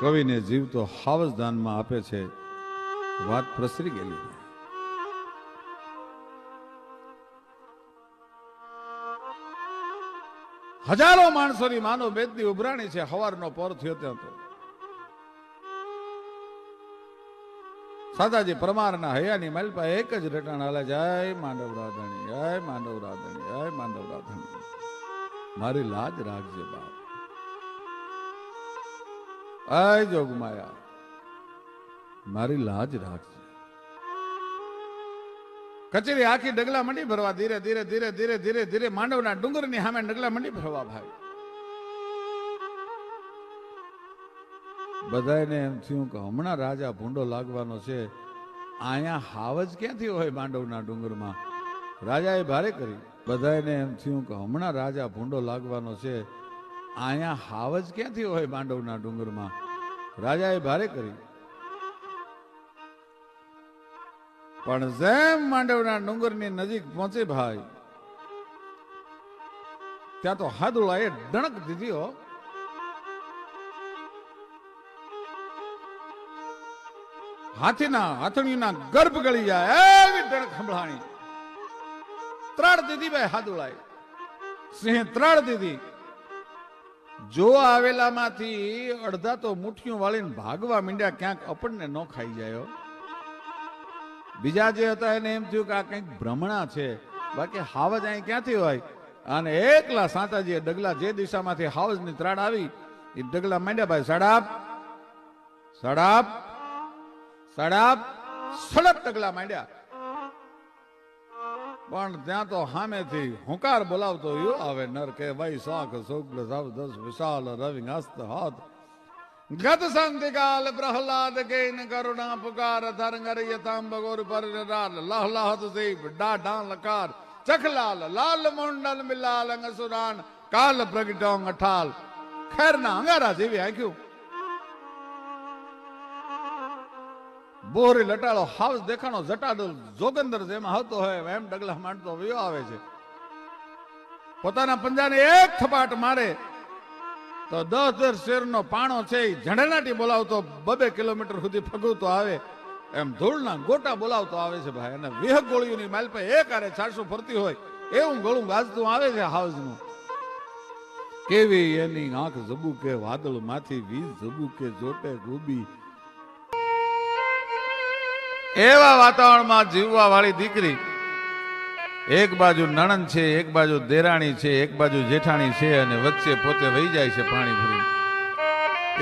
કવિને જીવ તો હાવજ દાનમાં આપે છે. વાત પ્રસરી ગયેલી. હજારો માણસોની માનો બેદની ઉભરાણી છે. હવારનો પર થયો ત્યાં તો સાદાજી પરમારના હૈયાની માલપા એક જ રટાણ હાલે, જય માંડવ રાધણી, જય માંડવ રાધણી, જય માંડવ રાધણી. મારી લાજ રાખજે બાપ, આય જોગમાયા મારી લાજ રાખજે. કચેરી આખી ડગલા મંડી ભરવા, ધીરે ધીરે ધીરે ધીરે ધીરે ધીરે માંડવના ડુંગરની સામે ડગલા મંડી ભરવા. ભાઈ બધાને એમ થયું કે હમણાં રાજા ભૂંડો લાગવાનો છે. અહીંયા હાવજ ક્યાંથી હોય માંડવના ડુંગરમાં? રાજાએ ભારે કરી. બધાને એમ થયું કે હમણાં રાજા ભૂંડો લાગવાનો છે. અહીંયા હાવજ ક્યાંથી હોય માંડવના ડુંગરમાં? રાજાએ ભારે કરી. પણ જેમ માંડવના ડુંગરની નજીક પહોંચે ભાઈ, ત્યાં તો હાદુલાએ ડણક દીધી હો. હાથણીના ગર્ભ ગળી જાય એવી ડણક સંભળાણી. ત્રાડ દીધી ભાઈ હાદુલાએ. સિંહે ત્રાડ દીધી. જો આવેલામાંથી અડધા તો મુઠ્ઠીઓ વાળીને ભાગવા માંડ્યા, ક્યાંક આપણને ન ખાઈ જાય. બીજા જે હતા એને એમ થયું કે આ કંઈક ભ્રમણા છે, બાકી હાવજ અહીં ક્યાંથી હોય? અને એકલા સાંતાજીએ ડગલા જે દિશામાંથી હાવજની ત્રાડ આવી એ ડગલા માંડ્યા ભાઈ. સડાપ સડાપ સડાપ સડપ ડગલા માંડ્યા. પણ ત્યાં તો સામેથી હુંકાર બોલાવતો યો આવે નર કે ભાઈ શાખ શુક્લ સવદસ વિશાલ રવિ હસ્ત હાથ ગત સંતિકાલ પ્રહલાદ કેન કરુણા પુકાર ધરંગર યતામ બગોર પર લહ લહત દેવ ડાઢા લકાર ચખલાલ લાલ મુંડલ મિલાલ અંગસુરાન કાલ પ્રગટોંગ અઠાલ ખેરના અંગારા જેવી આંખ્યું. બોરી લટાળો હાવજ દેખાણો જટાડો જોગંદર જેમાં હતો હોય એમ ડગલા માંડતો વયો આવે છે. પોતાના પંજાને એક થપાટ મારે તો 10 શેરનો પાણો છે એ ઝંડનાટી બોલાવતો 2 કિલોમીટર સુધી ફગવતો આવે એમ ધૂળના ગોટા બોલાવતો આવે છે ભાઈ. અને વિહક ગોળીઓની માલ પર એક આરે 400 ફરતી હોય એવું ગોળું ગાજતું આવે છે હાવજનું. કેવી એની આંખ ઝબુકે વાદળ માંથી વીજ ઝબુકે જોટે ગોબી. એવા વાતાવરણમાં જીવવા વાળી દીકરી, એક બાજુ નણંદ છે, એક બાજુ દેરાણી છે, એક બાજુ જેઠાણી છે, અને વચ્ચે પોતે વહી જાય છે પાણી ભરી.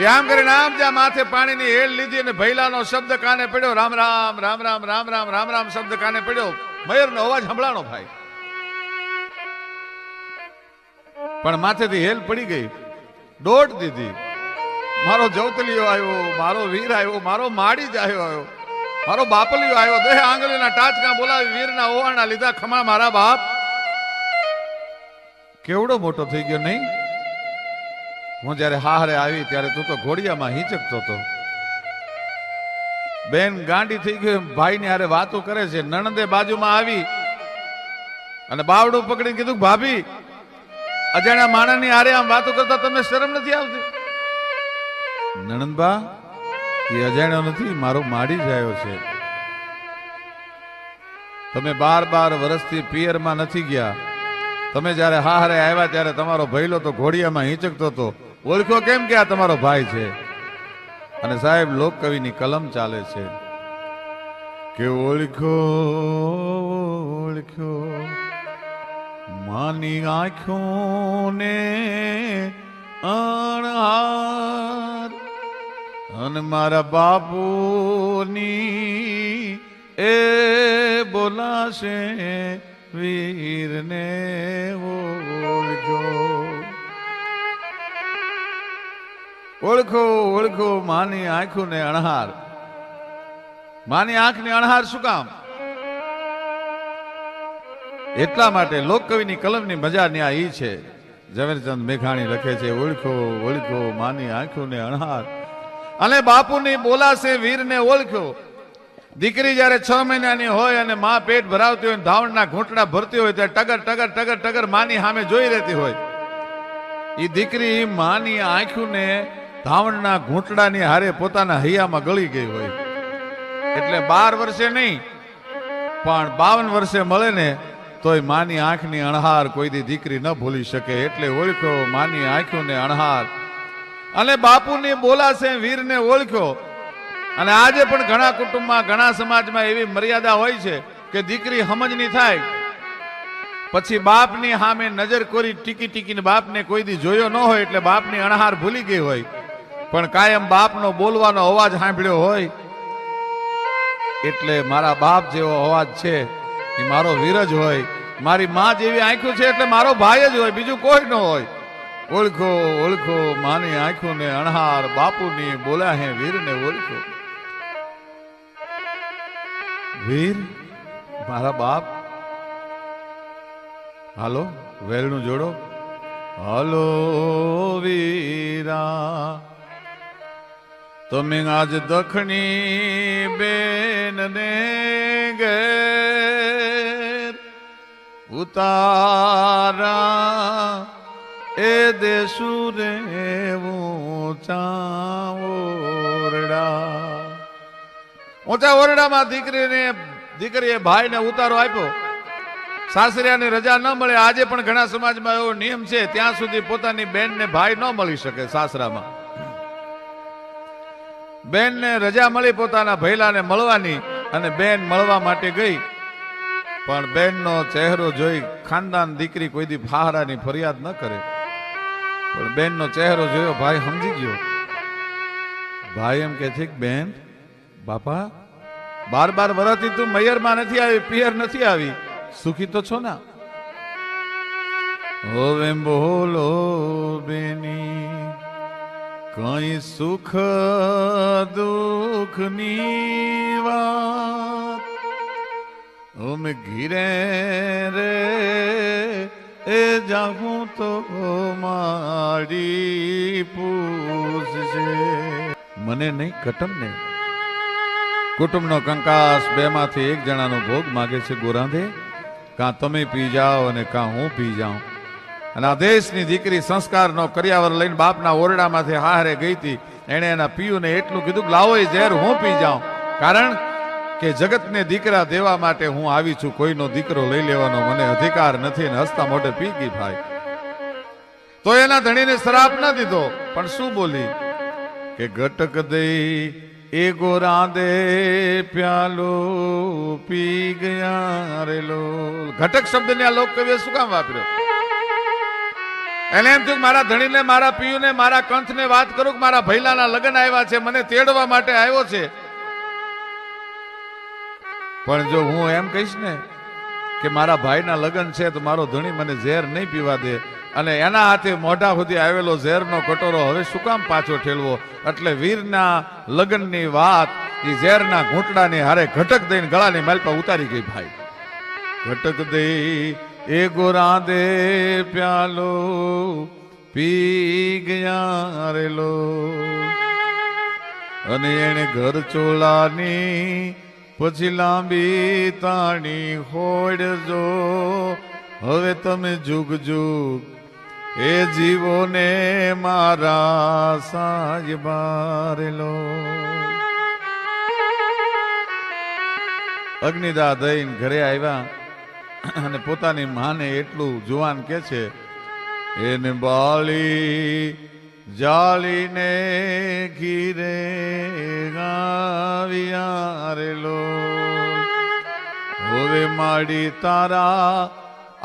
એ આમ કરીને આમ જ્યાં માથે પાણીની હેલ લીધી અને ભૈલાનો શબ્દ કાને પડ્યો, રામ રામ રામ રામ રામ રામ રામ રામ શબ્દ કાને પડ્યો. મયુરનો અવાજ સંભળાણો ભાઈ. પણ માથેથી હેલ પડી ગઈ, દોડ દીધી. મારો જવતલીઓ આવ્યો, મારો વીર આવ્યો, મારો માડી જ આવ્યો, મારો બાપલિયો આવ્યો. દેહ આંગળીના ટાચકા બોલાવી વીરના ઓવાણા લીધા. ખમા મારા બાપ, કેવડો મોટો થઈ ગયો નહીં? હું જયારે હારે આવી ત્યારે તું તો ઘોડિયામાં હિંચકતો હતો. બેન ગાંડી થઈ ગઈ, ભાઈ ની હારે વાતો કરે છે. નણંદે બાજુમાં આવી અને બાવડું પકડીને કીધું, ભાભી અજાણ્યા માણસની હારે આમ વાતો કરતા તમને શરમ નથી આવતી? નણંદબા, એ અજાણ્યો નથી, મારો માડી જ આવ્યો છે. તમે 12 વર્ષથી પિયરમાં નથી ગયા. તમે જયારે હારે આવ્યા ત્યારે તમારો ભૈલો તો ઘોડિયામાં હિંચકતો હતો. ઓળખો કેમ કે આ તમારો ભાઈ છે? અને સાહેબ લોક કવિની કલમ ચાલે છે કે ઓળખો ઓળખો માની આંખો ને અણહાર, અને મારા બાપુની એ બોલાશે વીરને ઓળખો. ઓળખો ઓળખો માની આંખો ને અણહાર. માની આંખ ને અણહાર શું કામ? એટલા માટે લોકકવિની કલમની મજા ન્યા ઈ છે. ઝવેરચંદ મેઘાણી લખે છે, ઓળખો ઓળખો માની આંખો ને અણહાર, અને બાપુની બોલાશે વીરને ઓળખ્યો. દીકરી જયારે 6 મહિનાની હોય અને માં પેટ ભરાવતી હોય, ધાવણના ઘૂંટડા ભરતી હોય, ત્યારે ટગર ટગર ટગર ટગર માની સામે જોઈ રહેતી હોય. એ દીકરી માની આંખોને ધાવણના ઘૂંટડાની હારે પોતાના હૈયામાં ગળી ગઈ હોય. એટલે 12 વર્ષે નહીં પણ 52 વર્ષે મળે ને તોય માની આંખની અણહાર કોઈ દી દીકરી ન ભૂલી શકે. એટલે ઓળખ્યો માની આંખોને અણહાર અને બાપુની બોલાશે વીરને ઓળખ્યો. અને આજે પણ ઘણા કુટુંબમાં ઘણા સમાજમાં એવી મર્યાદા હોય છે કે દીકરી સમજની થાય પછી બાપની સામે નજર કોરી ટીકી ટીકીને બાપને કોઈ દી જોયો ન હોય એટલે બાપની અણહાર ભૂલી ગઈ હોય, પણ કાયમ બાપનો બોલવાનો અવાજ સાંભળ્યો હોય. એટલે મારા બાપ જેવો અવાજ છે એ મારો વીર જ હોય. મારી માં જેવી આંખો છે એટલે મારો ભાઈ જ હોય, બીજું કોઈ ન હોય. ઓળખો ઓળખો માની આંખોને અણહાર, બાપુની બોલ્યા હે વીરને ઓળખો. વીર મારા બાપ, હાલો વેલનું જોડો. હાલો વીરા તમે આજ દખણી બેન ને ઘેર ઉતારા એ દેશુ રે ઊંચા ઓરડામાં દીકરીએ ભાઈને ઉતારો આપ્યો. સાસરિયાની રજા ન મળે. આજે પણ ઘણા સમાજમાં એવો નિયમ છે ત્યાં સુધી પોતાની બેનને ભાઈ ન મળી શકે. સાસરામાં બેનને રજા મળી પોતાના ભૈલાને મળવાની અને બેન મળવા માટે ગઈ, પણ બેનનો ચહેરો જોઈ ખાનદાન દીકરી કોઈ દી ફાહરાની ફરિયાદ ન કરે, પણ બેનનો ચહેરો જોયો ભાઈ સમજી ગયો. ભાઈ એમ કે છે કે બેન બાપા 12 વર્ષથી તું મૈયરમાં નથી આવી, પિયર નથી આવી, સુખી તો છો ના? હવે બોલો બેની કઈ સુખ દુઃખની વાત અમે ઘીરે રે એ જાઉં તો મારી પૂછશે. મને નહીં કટમને કુટુંબનો કંકાસ બેમાંથી એક જણાનો ભોગ માગે છે. ગોરાંધે કાં તમે પી જાઓ અને કાં હું પી જાઉં. અને આ દેશની દીકરી સંસ્કારનો કર્યાવર લઈને બાપના ઓરડામાંથી હારે ગઈ હતી. એણે એના પિયુને એટલું કીધું કે લાવો એ ઝેર હું પી જાઉં, કારણ કે જગતને દીકરા દેવા માટે હું આવી છું, કોઈનો દીકરો લઈ લેવાનો મને અધિકાર નથી. ને હસતા મોઢે પી ગઈ ભાઈ. તો એના ધણીને શ્રાપ ન દીધો, પણ શું બોલી કે ગટક દઈ એ ગોરાંદે પ્યાલો પી ગયા રેલો. ઘટક શબ્દને આ લોક કવિએ શું કામ વાપર્યો? એને એમ થયું મારા ધણીને, મારા પિયુને, મારા કંથને વાત કરું કે મારા ભૈલાના લગ્ન આવ્યા છે, મને તેડવા માટે આવ્યો છે. પણ જો હું એમ કહીશ ને કે મારા ભાઈના લગ્ન છે તો મારો ધણી મને ઝેર નહીં પીવા દે, અને એના હાથે મોઢા સુધી આવેલો ઝેરનો કટોરો હવે શું કામ પાછો ઠેલવો? એટલે વીરના લગ્નની વાત એ ઝેરના ઘૂંટડાની હારે ઘટક દઈને ગળાની માલપા ઉતારી ગઈ ભાઈ. ઘટક દઈ એ ગોરાંદે પ્યાલો પી ગયા રેલો. અને એને ઘર ચોલાની પછી લાંબી તાણી હોડજો. હવે તમે જુગ જુગ એ જીવોને મારા સાજબારેલો. અગ્નિદા દઈને ઘરે આવ્યા અને પોતાની માને એટલું જુવાન કે છે, એને બાળી જાળીને ઘીરે ગાવ્યા રેલો. હવે માડી તારા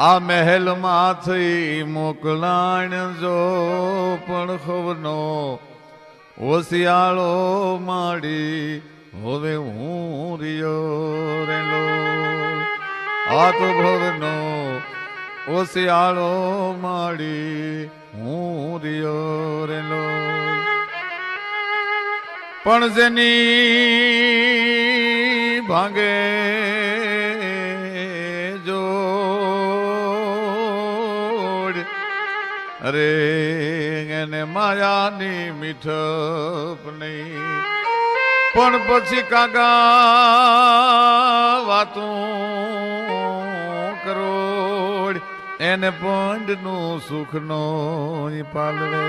આ મહેલમાં થઈ મોકલાણ જો, પણ ખબરનો ઓશિયાળો માડી હવે હું રિયો રેલો. આ તો ભવનો ઓશિયાળો માડી હું રિયો રેલો. પણ જેની ભાંગે જોડ અરે એને માયાની મીઠપ નહીં. પણ પછી કાગા વાતું કરોડ એને પંડનું સુખનો પાલવે.